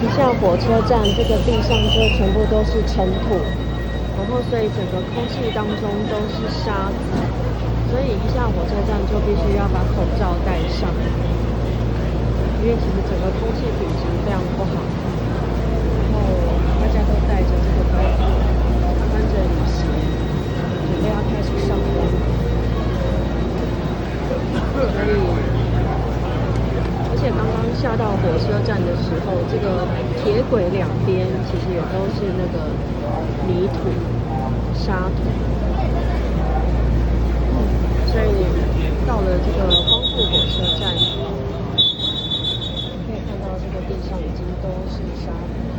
一下火车站，这个地上就全部都是尘土，然后所以整个空气当中都是沙子，所以一下火车站就必须要把口罩戴上，因为其实整个空气品质非常不好，然后大家都带着这个包袱，穿着雨鞋，准备要开始上班，所以。而且刚刚下到火车站的时候，这个铁轨两边其实也都是那个泥土、沙土，所以到了这个光复火车站，可以看到这个地上已经都是沙土。